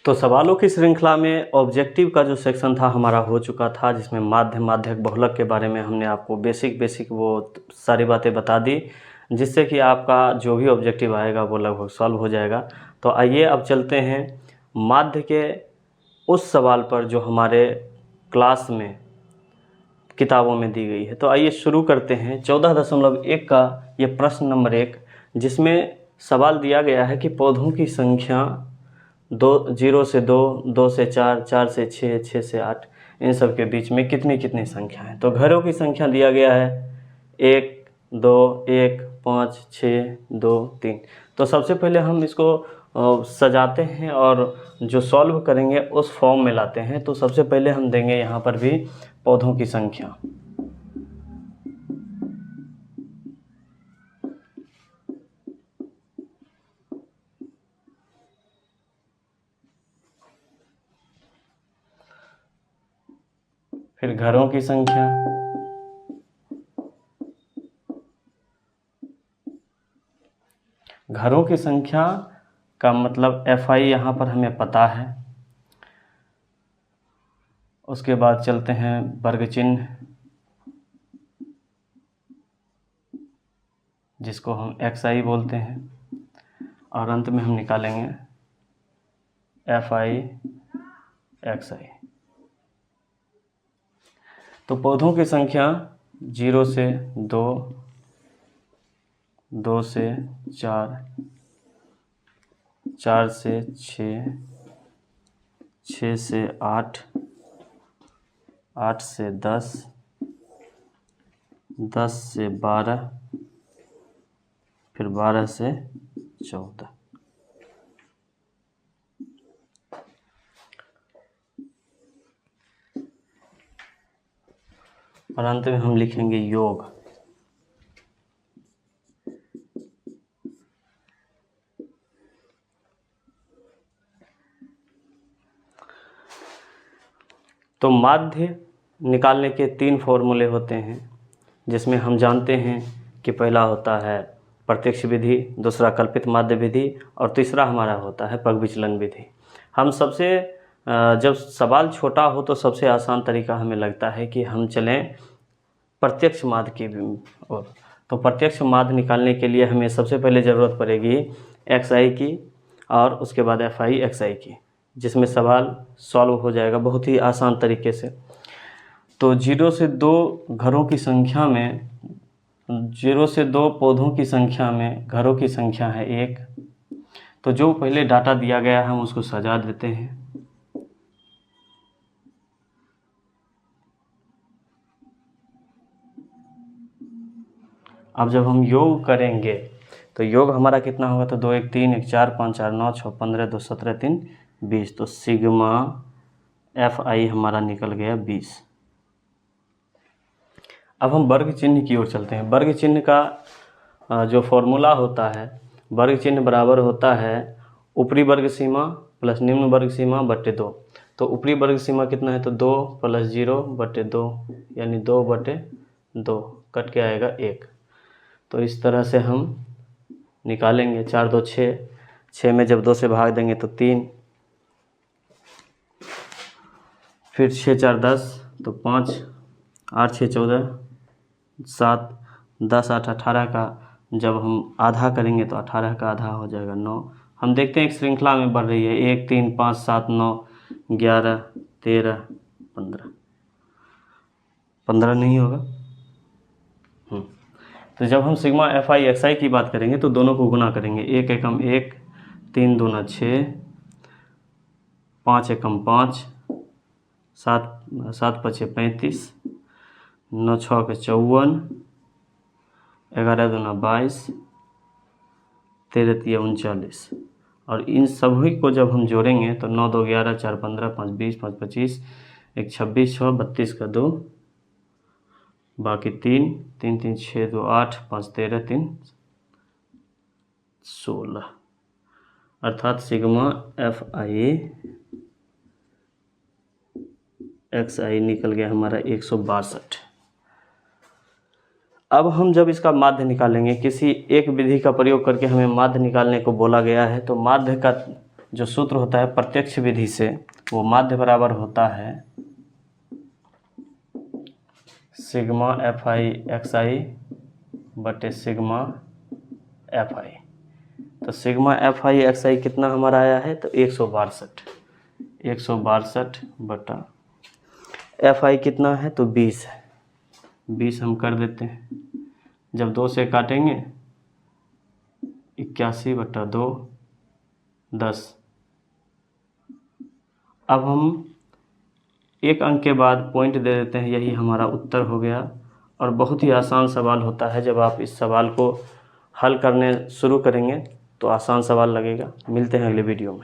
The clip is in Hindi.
तो सवालों की श्रृंखला में ऑब्जेक्टिव का जो सेक्शन था हमारा हो चुका था, जिसमें माध्य माध्यक बहुलक के बारे में हमने आपको बेसिक वो सारी बातें बता दी, जिससे कि आपका जो भी ऑब्जेक्टिव आएगा वो लगभग सॉल्व हो जाएगा। तो आइए अब चलते हैं माध्य के उस सवाल पर जो हमारे क्लास में किताबों में दी गई है। तो आइए शुरू करते हैं 14.1 का ये प्रश्न नंबर 1, जिसमें सवाल दिया गया है कि पौधों की संख्या 0 से 2, 2 से 4, 4 से 6, 6 से 8, इन सब के बीच में कितनी कितनी संख्या है। तो घरों की संख्या दिया गया है 1, 2, 1, 5, 6, 2, 3। तो सबसे पहले हम इसको सजाते हैं और जो सॉल्व करेंगे उस फॉर्म में लाते हैं। तो सबसे पहले हम देंगे यहाँ पर भी पौधों की संख्या। फिर घरों की संख्या, घरों की संख्या का मतलब FI यहाँ पर हमें पता है। उसके बाद चलते हैं वर्ग चिन्ह, जिसको हम XI बोलते हैं, और अंत में हम निकालेंगे FI XI। तो पौधों की संख्या 0 से 2, 2 से 4, 4 से 6, 6 से 8, 8 से 10, 10 से 12, फिर 12 से 14। और अंत में हम लिखेंगे योग। तो माध्य निकालने के 3 फॉर्मूले होते हैं, जिसमें हम जानते हैं कि पहला होता है प्रत्यक्ष विधि, दूसरा कल्पित माध्य विधि, और तीसरा हमारा होता है पग विचलन विधि। हम सबसे जब सवाल छोटा हो तो सबसे आसान तरीका हमें लगता है कि हम चलें प्रत्यक्ष माध्य की ओर। तो प्रत्यक्ष माध्य निकालने के लिए हमें सबसे पहले ज़रूरत पड़ेगी XI की और उसके बाद FI XI की, जिसमें सवाल सॉल्व हो जाएगा बहुत ही आसान तरीके से। तो 0 से 2 घरों की संख्या में, 0 से 2 पौधों की संख्या में घरों की संख्या है 1। तो जो पहले डाटा दिया गया है हम उसको सजा देते हैं। अब जब हम योग करेंगे तो योग हमारा कितना होगा, तो 2 1 3 1 4 5 4 9 6 15 2 17 3 20। तो सिग्मा FI हमारा निकल गया 20। अब हम वर्ग चिन्ह की ओर चलते हैं। वर्ग चिन्ह का जो फॉर्मूला होता है, वर्ग चिन्ह बराबर होता है ऊपरी वर्ग सीमा प्लस निम्न वर्ग सीमा बटे 2। तो ऊपरी वर्ग सीमा कितना है, तो 2 + 0 बटे 2, यानी 2 बटे 2, कट के आएगा 1। तो इस तरह से हम निकालेंगे। 4 2 6, 6 में जब 2 से भाग देंगे तो 3, फिर 6 4 10, तो 5, 8 6 14, 7 10 8 18 का जब हम आधा करेंगे तो 18 का आधा हो जाएगा 9। हम देखते हैं एक श्रृंखला में बढ़ रही है, 1 3 5 7 9 11 13 15, 15 नहीं होगा। तो जब हम सिग्मा FI XI की बात करेंगे तो दोनों को गुना करेंगे। 1 एकम 1, 3 दूना 6, 5 एकम 5, 7 7 5 35, 9 6 के 54, 11 दूना 22, 13 3 39। और इन सभी को जब हम जोड़ेंगे तो 9 2 11, 4 15, 5 20, 5 25, 1 26, 6 32 का 2, बाकी 3 3 3 6 2 8, 5 13 3 16, अर्थात सिग्मा FI XI निकल गया हमारा 162। अब हम जब इसका माध्य निकालेंगे, किसी एक विधि का प्रयोग करके हमें माध्य निकालने को बोला गया है। तो माध्य का जो सूत्र होता है प्रत्यक्ष विधि से, वो माध्य बराबर होता है सिग्मा एफ आई एक्स आई बटे सिग्मा एफ आई। तो सिग्मा एफ आई एक्स आई कितना हमारा आया है, तो 162 बटा एफ आई कितना है, तो 20 है। 20 हम कर देते हैं, जब 2 से काटेंगे 81/2 10। अब हम एक अंक के बाद पॉइंट दे देते हैं, यही हमारा उत्तर हो गया। और बहुत ही आसान सवाल होता है, जब आप इस सवाल को हल करने शुरू करेंगे तो आसान सवाल लगेगा। मिलते हैं अगले वीडियो में।